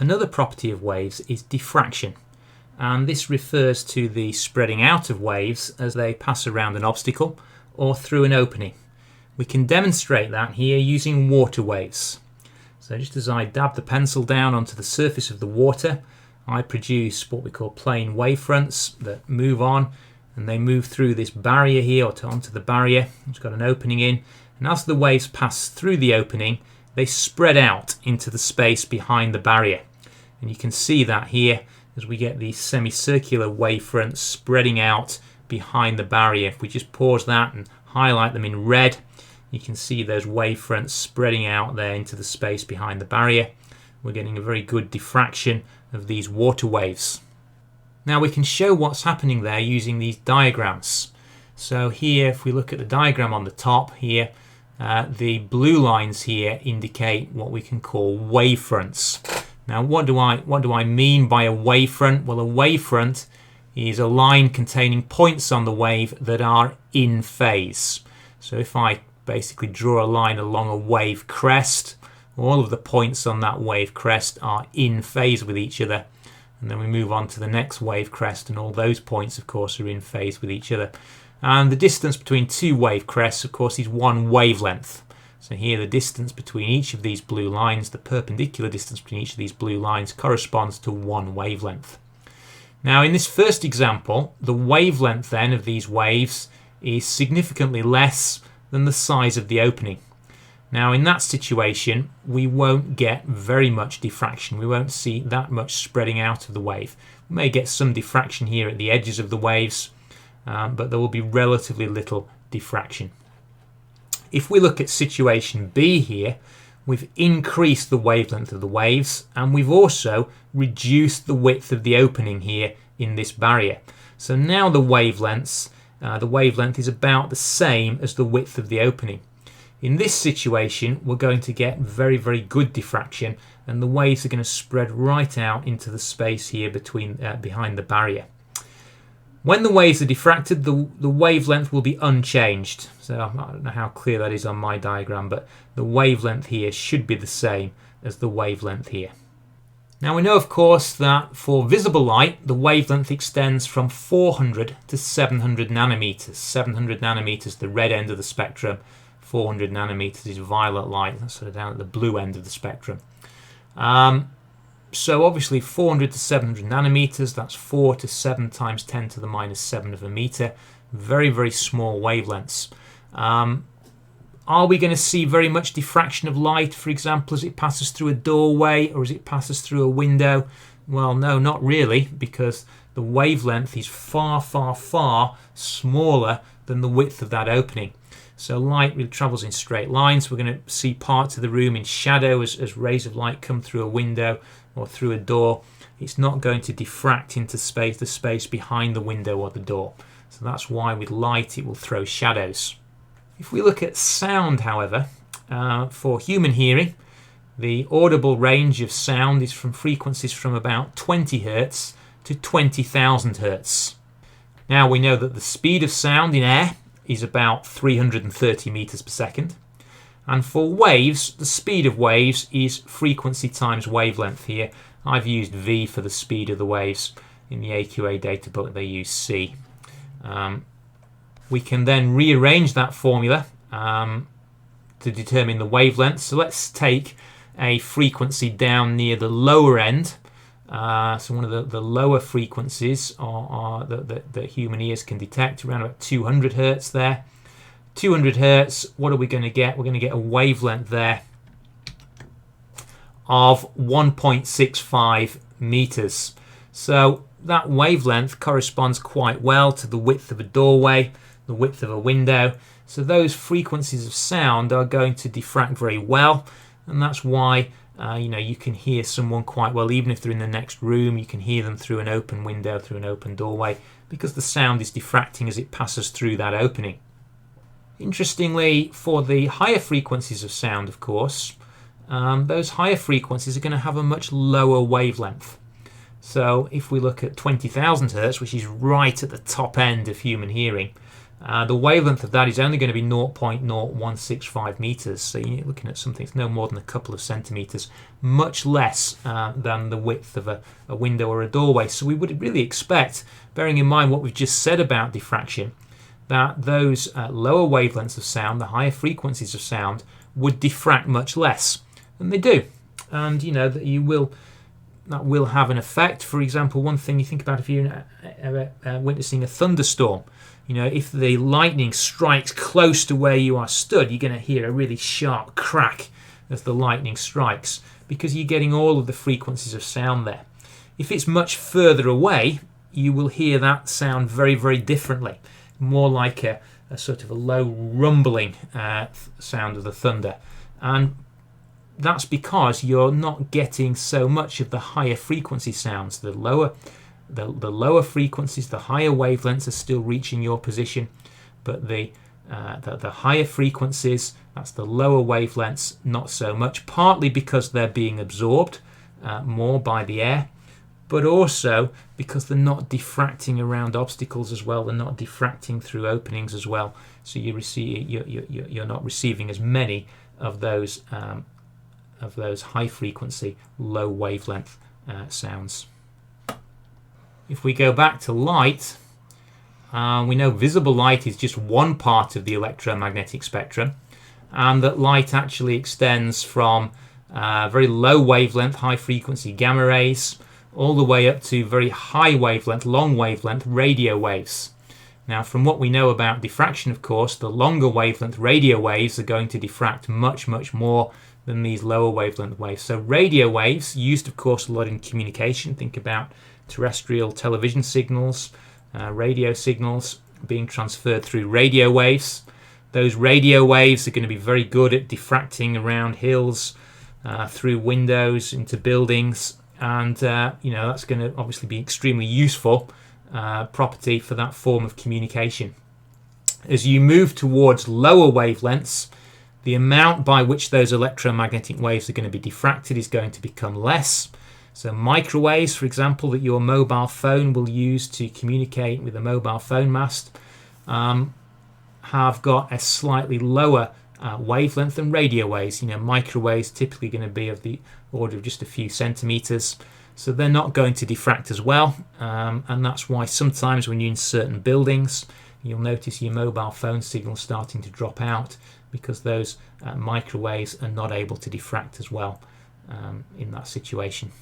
Another property of waves is diffraction, and this refers to the spreading out of waves as they pass around an obstacle or through an opening. We can demonstrate that here using water waves. So just as I dab the pencil down onto the surface of the water, I produce what we call plane wavefronts that move on, and they move through this barrier here or onto the barrier. It's got an opening in, and as the waves pass through the opening, they spread out into the space behind the barrier. And you can see that here as we get these semicircular wavefronts spreading out behind the barrier. If we just pause that and highlight them in red, you can see those wavefronts spreading out there into the space behind the barrier. We're getting a very good diffraction of these water waves. Now we can show what's happening there using these diagrams. So here, if we look at the diagram on the top here, the blue lines here indicate what we can call wavefronts. Now what do I mean by a wavefront? Well, a wavefront is a line containing points on the wave that are in phase. So if I basically draw a line along a wave crest, all of the points on that wave crest are in phase with each other, and then we move on to the next wave crest, and all those points of course are in phase with each other. And the distance between two wave crests of course is one wavelength. So here the distance between each of these blue lines, the perpendicular distance between each of these blue lines, corresponds to one wavelength. Now in this first example, the wavelength then of these waves is significantly less than the size of the opening. Now in that situation we won't get very much diffraction. We won't see that much spreading out of the wave. We may get some diffraction here at the edges of the waves, but there will be relatively little diffraction. If we look at situation B here, we've increased the wavelength of the waves, and we've also reduced the width of the opening here in this barrier. So now the wavelength is about the same as the width of the opening. In this situation, we're going to get very, very good diffraction, and the waves are going to spread right out into the space here behind the barrier. When the waves are diffracted, the wavelength will be unchanged. So I don't know how clear that is on my diagram, but the wavelength here should be the same as the wavelength here. Now we know, of course, that for visible light, the wavelength extends from 400 to 700 nanometers. 700 nanometers, the red end of the spectrum. 400 nanometers is violet light. That's sort of down at the blue end of the spectrum. So obviously 400 to 700 nanometers, that's 4 to 7 times 10 to the minus 7 of a meter. Very, very small wavelengths. Are we going to see very much diffraction of light, for example, as it passes through a doorway or as it passes through a window? Well, no, not really, because the wavelength is far, far, far smaller than the width of that opening. So light really travels in straight lines. We're going to see parts of the room in shadow as rays of light come through a window or through a door. It's not going to diffract into the space behind the window or the door. So that's why with light it will throw shadows. If we look at sound, however, for human hearing, the audible range of sound is from frequencies from about 20 Hz to 20,000 Hz. Now we know that the speed of sound in air is about 330 meters per second. And for waves, the speed of waves is frequency times wavelength here. I've used V for the speed of the waves. In the AQA data book they use C. We can then rearrange that formula to determine the wavelength. So let's take a frequency down near the lower end. So one of the lower frequencies that human ears can detect, around about 200 Hz there. 200 Hz, what are we going to get? We're going to get a wavelength there of 1.65 meters. So that wavelength corresponds quite well to the width of a doorway, the width of a window. So those frequencies of sound are going to diffract very well, and that's why you can hear someone quite well, even if they're in the next room. You can hear them through an open window, through an open doorway, because the sound is diffracting as it passes through that opening. Interestingly, for the higher frequencies of sound, of course, those higher frequencies are going to have a much lower wavelength. So if we look at 20,000 Hz, which is right at the top end of human hearing, The wavelength of that is only going to be 0.0165 meters, so you're looking at something that's no more than a couple of centimeters, much less than the width of a window or a doorway. So we would really expect, bearing in mind what we've just said about diffraction, that those lower wavelengths of sound, the higher frequencies of sound, would diffract much less, and they do. And you know that that will have an effect. For example, one thing you think about if you're witnessing a thunderstorm, you know, if the lightning strikes close to where you are stood, you're going to hear a really sharp crack as the lightning strikes, because you're getting all of the frequencies of sound there. If it's much further away, you will hear that sound very, very differently, more like a sort of a low rumbling sound of the thunder. And that's because you're not getting so much of the higher frequency sounds. The lower frequencies, the higher wavelengths are still reaching your position, but the higher frequencies, that's the lower wavelengths, not so much, partly because they're being absorbed more by the air, but also because they're not diffracting around obstacles as well, they're not diffracting through openings as well, so you're not receiving as many of those high frequency, low wavelength sounds. If we go back to light, we know visible light is just one part of the electromagnetic spectrum, and that light actually extends from very low wavelength, high frequency gamma rays, all the way up to very high wavelength, long wavelength radio waves. Now, from what we know about diffraction, of course, the longer wavelength radio waves are going to diffract much, much more than these lower wavelength waves. So radio waves, used of course a lot in communication. Think about terrestrial television signals, radio signals being transferred through radio waves. Those radio waves are going to be very good at diffracting around hills, through windows, into buildings, and you know, that's going to obviously be extremely useful property for that form of communication. As you move towards lower wavelengths, the amount by which those electromagnetic waves are going to be diffracted is going to become less. So microwaves, for example, that your mobile phone will use to communicate with a mobile phone mast, have got a slightly lower wavelength than radio waves. You know, microwaves typically going to be of the order of just a few centimeters, so they're not going to diffract as well, and that's why sometimes when you're in certain buildings, you'll notice your mobile phone signal starting to drop out, because those microwaves are not able to diffract as well in that situation.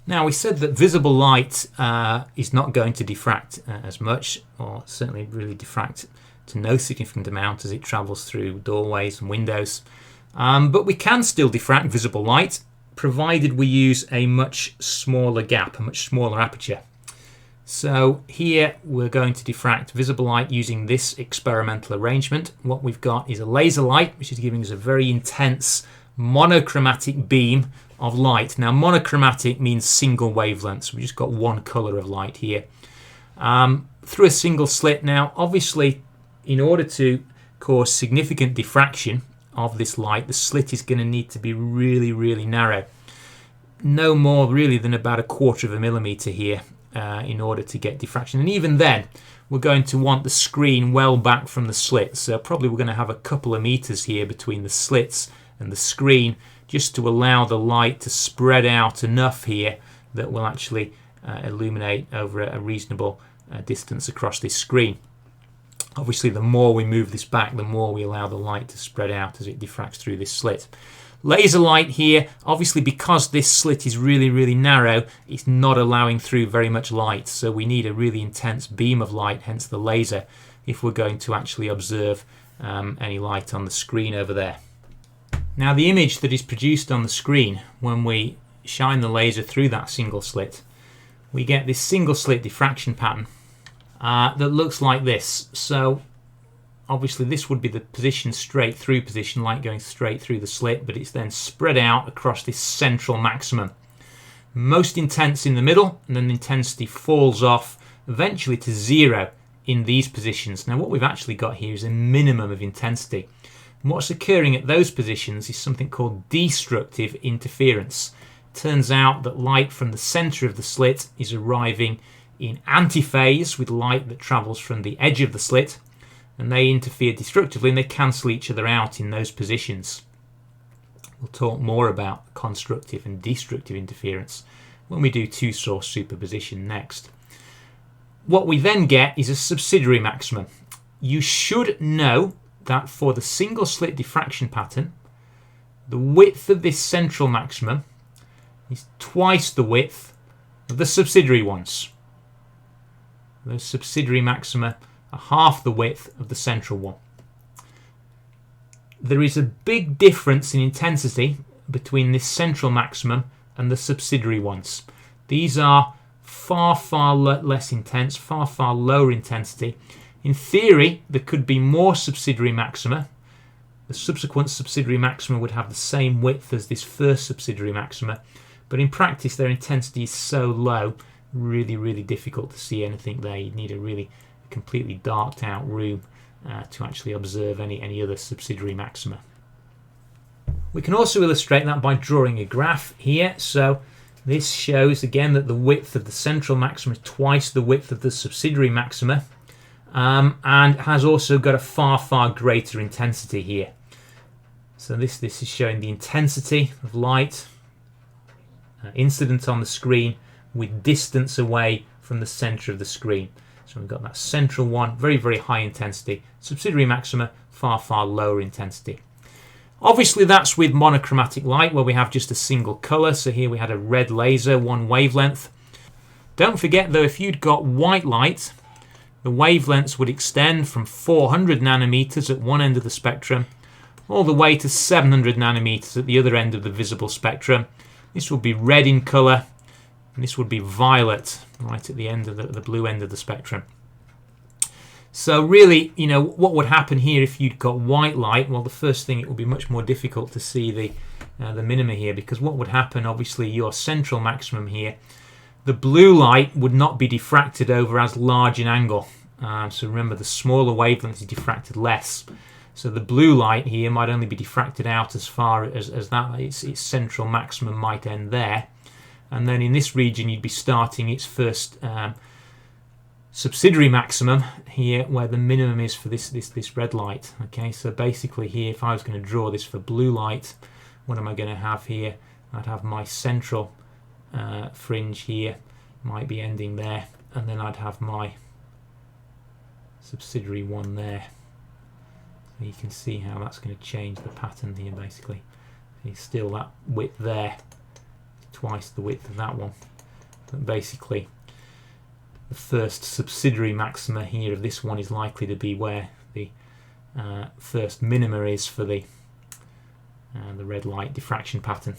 Now, we said that visible light is not going to diffract as much, or certainly really diffract to no significant amount as it travels through doorways and windows. But we can still diffract visible light, provided we use a much smaller gap, a much smaller aperture. So here we're going to diffract visible light using this experimental arrangement. What we've got is a laser light, which is giving us a very intense monochromatic beam of light. Now, monochromatic means single wavelengths. We've just got one color of light here through a single slit. Now, obviously, in order to cause significant diffraction of this light, the slit is going to need to be really, really narrow. No more really than about 1/4 of a millimeter here in order to get diffraction. And even then, we're going to want the screen well back from the slit. So probably we're going to have a couple of meters here between the slits and the screen, just to allow the light to spread out enough here that will actually illuminate over a reasonable distance across this screen. Obviously, the more we move this back, the more we allow the light to spread out as it diffracts through this slit. Laser light here, obviously because this slit is really, really narrow, it's not allowing through very much light, so we need a really intense beam of light, hence the laser, if we're going to actually observe any light on the screen over there. Now, the image that is produced on the screen when we shine the laser through that single slit, we get this single slit diffraction pattern that looks like this. So obviously this would be the position, straight through position, light going straight through the slit, but it's then spread out across this central maximum. Most intense in the middle, and then the intensity falls off eventually to 0 in these positions. Now, what we've actually got here is a minimum of intensity. And what's occurring at those positions is something called destructive interference. It turns out that light from the center of the slit is arriving in antiphase with light that travels from the edge of the slit, and they interfere destructively and they cancel each other out in those positions. We'll talk more about constructive and destructive interference when we do two-source superposition next. What we then get is a subsidiary maximum. You should know that for the single slit diffraction pattern, the width of this central maximum is twice the width of the subsidiary ones. Those subsidiary maxima are half the width of the central one. There is a big difference in intensity between this central maximum and the subsidiary ones. These are far less intense, far lower intensity. In theory, there could be more subsidiary maxima. The subsequent subsidiary maxima would have the same width as this first subsidiary maxima, but in practice their intensity is so low, really difficult to see anything there. You'd need a really completely darked out room to actually observe any other subsidiary maxima. We can also illustrate that by drawing a graph here. So this shows again that the width of the central maxima is twice the width of the subsidiary maxima, and has also got a far greater intensity here. So this is showing the intensity of light incident on the screen with distance away from the center of the screen. So we've got that central one, very high intensity, subsidiary maxima, far lower intensity. Obviously that's with monochromatic light where we have just a single color. So here we had a red laser, one wavelength. Don't forget though, if you'd got white light, the wavelengths would extend from 400 nanometers at one end of the spectrum all the way to 700 nanometers at the other end of the visible spectrum. This would be red in color, and this would be violet right at the end of the blue end of the spectrum. So really, you know, what would happen here if you'd got white light? Well, the first thing, it would be much more difficult to see the minima here, because what would happen, obviously, your central maximum here, the blue light would not be diffracted over as large an angle. So remember, the smaller wavelength is diffracted less. So the blue light here might only be diffracted out as far as that. Its central maximum might end there. And then in this region, you'd be starting its first subsidiary maximum here, where the minimum is for this red light. Okay, so basically here, if I was going to draw this for blue light, what am I going to have here? I'd have my central fringe here, might be ending there, and then I'd have my subsidiary one there. So you can see how that's going to change the pattern here, basically. It's still that width there, twice the width of that one. But basically, the first subsidiary maxima here of this one is likely to be where the first minima is for the red light diffraction pattern.